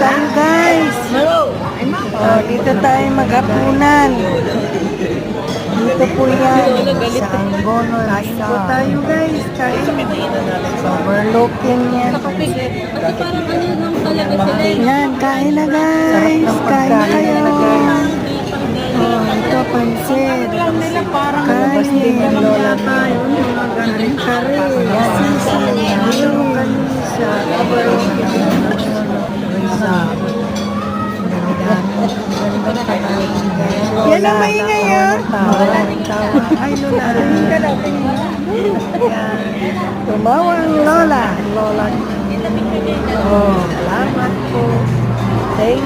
tayo guys. Dito tayo maghapunan. Dito po yan. Sa Angono. Kain po tayo guys. Kain. Overlooking yan. Yan, kain na guys. Kain na kayo. Ito pansit. Kanin. Kare-kare. Sisig. Yung kanisa. Yan ang maingay yun. Ay, Lola. Tumawa ang Lola. Lola. Oh, salamat po. Thank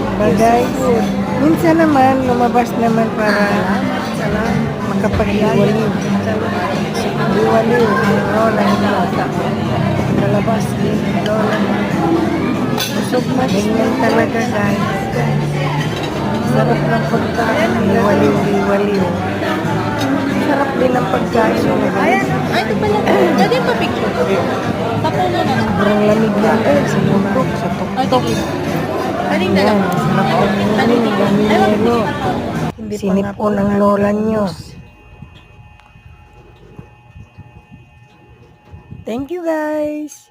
you. Minsan naman, lumabas naman para makapag-iwaliw. Iwaliw ang Lola ng bata. Nalabas din ang Lola. Busog matingin talaga guys. Sarap ng pagkain. Iwaliw. Sarap din ang pagkain. Ay, ito pala. Pwede pa picture. Tapo mo na. Sobrang lamig lang guys. Sa bundok, sa tuktok. Aling na lang. Sinipon ang lola nyo. Thank you guys.